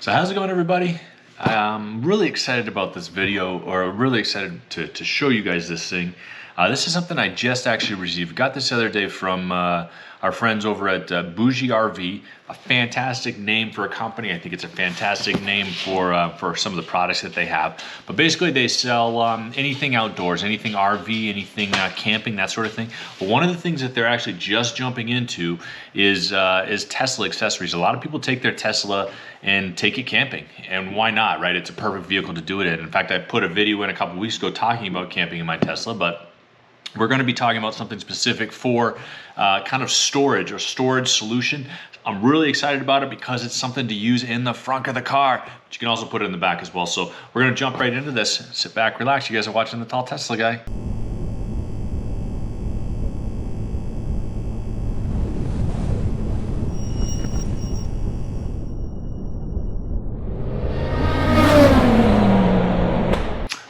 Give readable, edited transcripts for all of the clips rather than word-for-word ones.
So how's it going, everybody? I'm really excited about this video, or really excited to show you guys this thing. This is something I just actually received. Got this the other day from our friends over at Bougie RV. A fantastic name for a company. I think it's a fantastic name for some of the products that they have. But basically, they sell anything outdoors, anything RV, anything camping, that sort of thing. But one of the things that they're actually just jumping into is Tesla accessories. A lot of people take their Tesla and take it camping, and why not, right? It's a perfect vehicle to do it in. In fact, I put a video in a couple weeks ago talking about camping in my Tesla, but we're going to be talking about something specific for kind of storage or storage solution. I'm really excited about it because it's something to use in the frunk of the car, but you can also put it in the back as well. So we're going to jump right into this. Sit back, relax. You guys are watching the Tall Tesla Guy.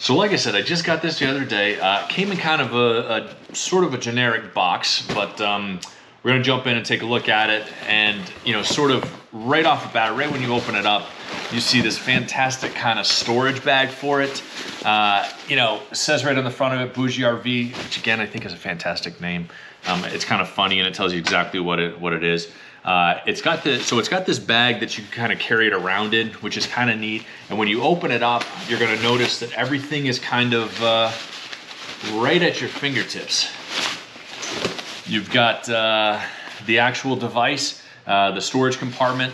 So like I said, I just got this the other day. Came in kind of a sort of a generic box, but we're gonna jump in and take a look at it. And sort of right off the bat, right when you open it up, you see this fantastic kind of storage bag for it. It says right on the front of it, Bougie RV, which again I think is a fantastic name. It's kind of funny and it tells you exactly what it is. It's got this bag that you can kind of carry it around in, which is kind of neat. And when you open it up, you're going to notice that everything is kind of right at your fingertips. You've got the actual device, the storage compartment.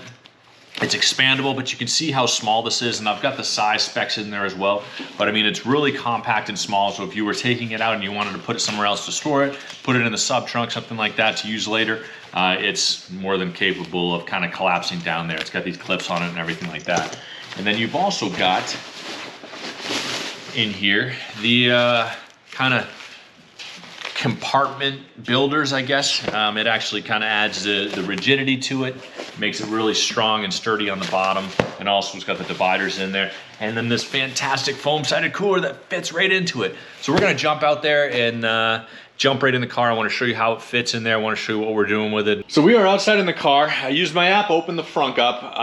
It's expandable, but you can see how small this is, and I've got the size specs in there as well. But I mean, it's really compact and small, so if you were taking it out and you wanted to put it somewhere else to store it, put it in the sub trunk, something like that to use later, it's more than capable of kind of collapsing down there. It's got these clips on it and everything like that. And then you've also got in here the kind of compartment builders, I guess. It actually kind of adds the rigidity to it, makes it really strong and sturdy on the bottom, and also it's got the dividers in there. And then this fantastic foam-sided cooler that fits right into it. So we're gonna jump out there and jump right in the car. I want to show you how it fits in there. I want to show you what we're doing with it. So we are outside in the car. I used my app, opened the frunk up.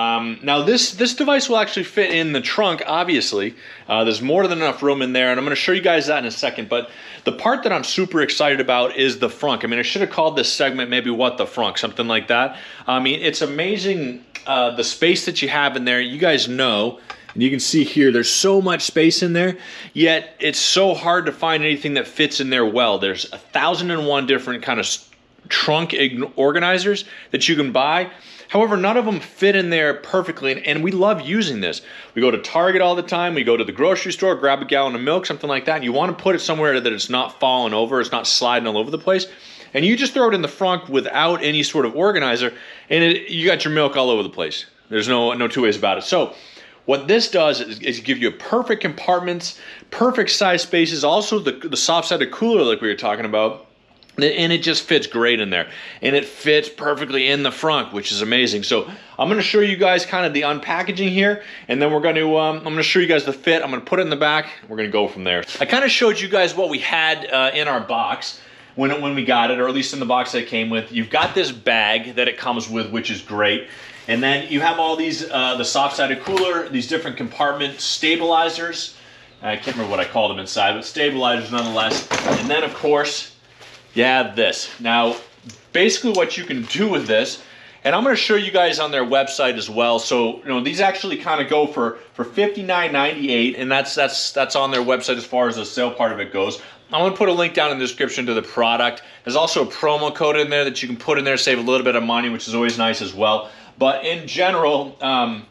Now this device will actually fit in the trunk, obviously. There's more than enough room in there, and I'm going to show you guys that in a second. But the part that I'm super excited about is the frunk. I mean, I should have called this segment maybe What the Frunk, something like that. I mean, it's amazing the space that you have in there. You guys know, and you can see here, there's so much space in there, yet it's so hard to find anything that fits in there well. There's 1,001 different kind of trunk organizers that you can buy. However, none of them fit in there perfectly, and we love using this. We go to Target all the time, we go to the grocery store, grab a gallon of milk, something like that, and you want to put it somewhere that it's not falling over, it's not sliding all over the place, and you just throw it in the frunk without any sort of organizer, and you got your milk all over the place. There's no two ways about it. So what this does is give you perfect compartments, perfect size spaces, also the soft-sided cooler like we were talking about, and it just fits great in there. And it fits perfectly in the frunk, which is amazing. So I'm going to show you guys kind of the unpackaging here, and then we're going to, I'm going to show you guys the fit. I'm going to put it in the back. We're going to go from there. I kind of showed you guys what we had in our box when we got it, or at least in the box that it came with. You've got this bag that it comes with, which is great. And then you have all these, the soft-sided cooler, these different compartment stabilizers. I can't remember what I called them inside, but stabilizers nonetheless. And then, of course, you have this. Now, basically what you can do with this, and I'm going to show you guys on their website as well. So, these actually kind of go for $59.98, and that's on their website as far as the sale part of it goes. I'm going to put a link down in the description to the product. There's also a promo code in there that you can put in there, save a little bit of money, which is always nice as well. But in general, I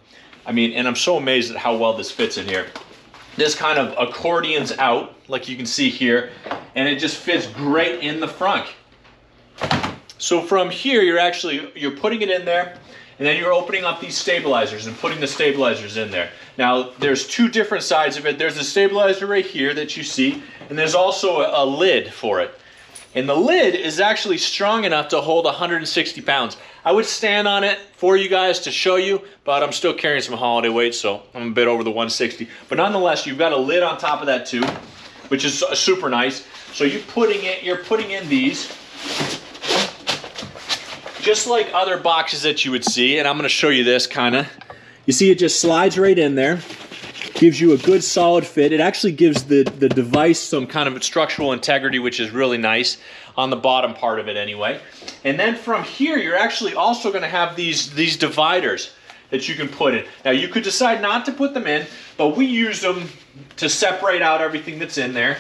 mean, and I'm so amazed at how well this fits in here. This kind of accordions out, like you can see here, and it just fits great in the frunk. So from here, you're putting it in there, and then you're opening up these stabilizers and putting the stabilizers in there. Now, there's two different sides of it. There's a stabilizer right here that you see, and there's also a lid for it. And the lid is actually strong enough to hold 160 pounds. I would stand on it for you guys to show you, but I'm still carrying some holiday weight, so I'm a bit over the 160. But nonetheless, you've got a lid on top of that too, which is super nice. So you're putting in these, just like other boxes that you would see, and I'm gonna show you this kind of. You see it just slides right in there, gives you a good solid fit. It actually gives the device some kind of structural integrity, which is really nice on the bottom part of it anyway. And then from here, you're actually also gonna have these dividers that you can put in. Now you could decide not to put them in, but we use them to separate out everything that's in there.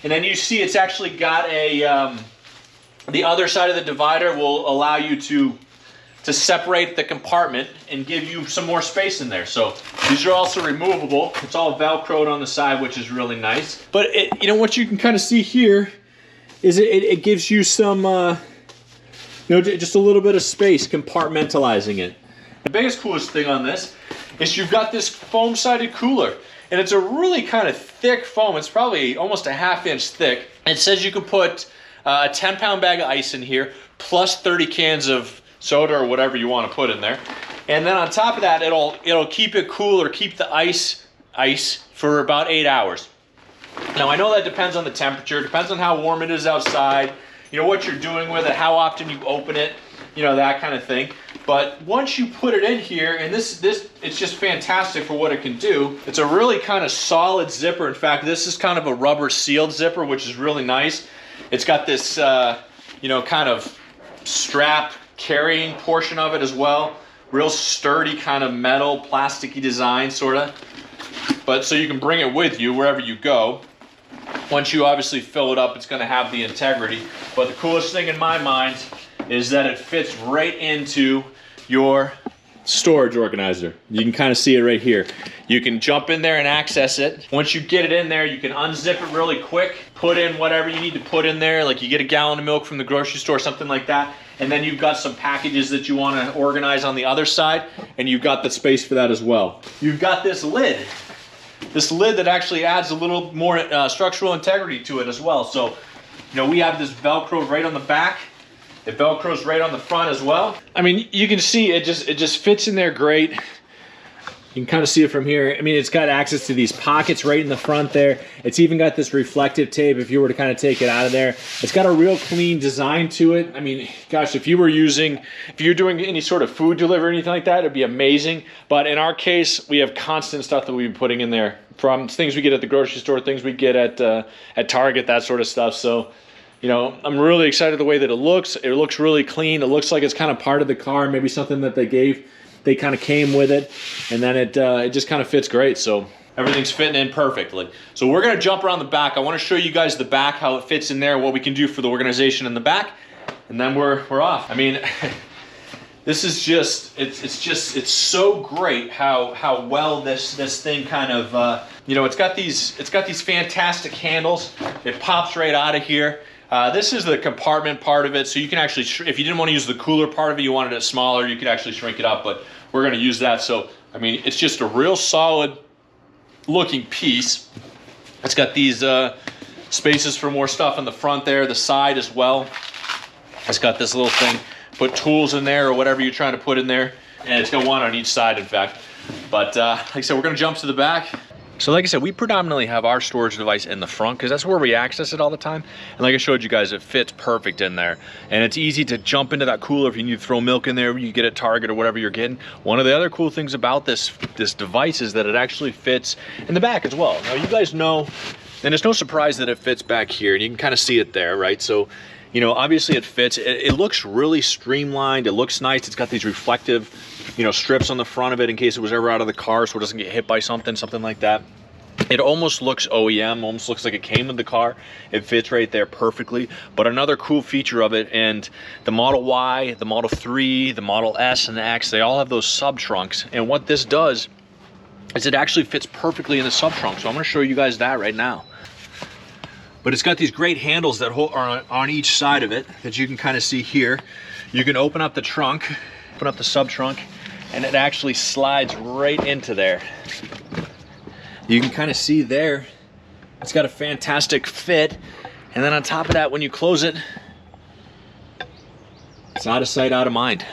And then you see it's actually got a, the other side of the divider will allow you to separate the compartment and give you some more space in there. So these are also removable. It's all Velcroed on the side, which is really nice. But you know what you can kind of see here is it gives you some, just a little bit of space compartmentalizing it. The biggest, coolest thing on this is you've got this foam-sided cooler. And it's a really kind of thick foam. It's probably almost a ½ inch thick. It says you can put a 10-pound bag of ice in here, plus 30 cans of soda or whatever you want to put in there. And then on top of that, it'll keep it cool or keep the ice for about 8 hours. Now I know that depends on the temperature, depends on how warm it is outside, what you're doing with it, how often you open it, that kind of thing. But once you put it in here, and this it's just fantastic for what it can do. It's a really kind of solid zipper. In fact, this is kind of a rubber sealed zipper, which is really nice. It's got this, kind of strap carrying portion of it as well. Real sturdy kind of metal, plasticky design, sort of. But so you can bring it with you wherever you go. Once you obviously fill it up, it's going to have the integrity. But the coolest thing in my mind is that it fits right into your storage organizer. You can kind of see it right here. You can jump in there and access it. Once you get it in there, you can unzip it really quick, put in whatever you need to put in there, like you get a gallon of milk from the grocery store, something like that, and then you've got some packages that you want to organize on the other side, and you've got the space for that as well. You've got this lid that actually adds a little more structural integrity to it as well. So, we have this Velcro right on the back. It Velcros right on the front as well. I mean, you can see it just fits in there great. You can kind of see it from here. I mean, it's got access to these pockets right in the front there. It's even got this reflective tape if you were to kind of take it out of there. It's got a real clean design to it. I mean, gosh, if you're doing any sort of food delivery or anything like that, it'd be amazing. But in our case, we have constant stuff that we've been putting in there, from things we get at the grocery store, things we get at Target, that sort of stuff. So, I'm really excited the way that it looks. It looks really clean. It looks like it's kind of part of the car, maybe something that they kind of came with it, and then it just kind of fits great. So everything's fitting in perfectly. So we're gonna jump around the back. I want to show you guys the back, how it fits in there, what we can do for the organization in the back, and then we're off. I mean, this is just it's so great how well this thing kind of it's got these fantastic handles. It pops right out of here. This is the compartment part of it, so you can actually, if you didn't want to use the cooler part of it, you wanted it smaller, you could actually shrink it up, but we're going to use that. So, I mean, it's just a real solid looking piece. It's got these spaces for more stuff in the front there, the side as well. It's got this little thing, put tools in there or whatever you're trying to put in there, and it's got one on each side, in fact. But like I said, we're going to jump to the back. So like I said, we predominantly have our storage device in the front because that's where we access it all the time. And like I showed you guys, it fits perfect in there. And it's easy to jump into that cooler if you need to throw milk in there, you get at Target or whatever you're getting. One of the other cool things about this device is that it actually fits in the back as well. Now you guys know, and it's no surprise that it fits back here, and you can kind of see it there, right? So, obviously it fits. It looks really streamlined. It looks nice. It's got these reflective, strips on the front of it in case it was ever out of the car so it doesn't get hit by something like that. It almost looks OEM, almost looks like it came with the car. It fits right there perfectly. But another cool feature of it, and the Model Y, the Model 3, the Model S, and the X, they all have those sub-trunks. And what this does is it actually fits perfectly in the sub-trunk. So I'm going to show you guys that right now. But it's got these great handles that are on each side of it that you can kind of see here. You can open up the trunk, open up the sub-trunk, and it actually slides right into there. You can kind of see there, it's got a fantastic fit. And then on top of that, when you close it, it's out of sight, out of mind.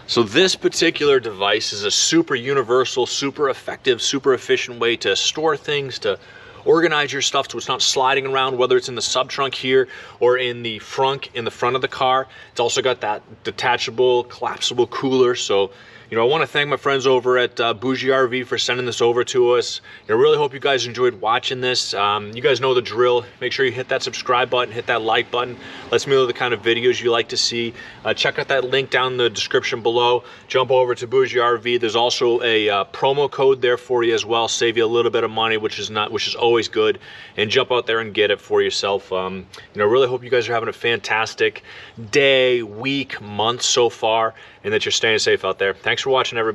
So this particular device is a super universal, super effective, super efficient way to store things, to organize your stuff so it's not sliding around, whether it's in the sub trunk here or in the frunk in the front of the car. It's also got that detachable, collapsible cooler, so You know, I want to thank my friends over at Bougie RV for sending this over to us. I really hope you guys enjoyed watching this. You guys know the drill. Make sure you hit that subscribe button, hit that like button. Lets me know the kind of videos you like to see. Check out that link down in the description below. Jump over to Bougie RV. There's also a promo code there for you as well. Save you a little bit of money, which is always good. And jump out there and get it for yourself. You know, really hope you guys are having a fantastic day, week, month so far, and that you're staying safe out there. Thanks for watching, everybody.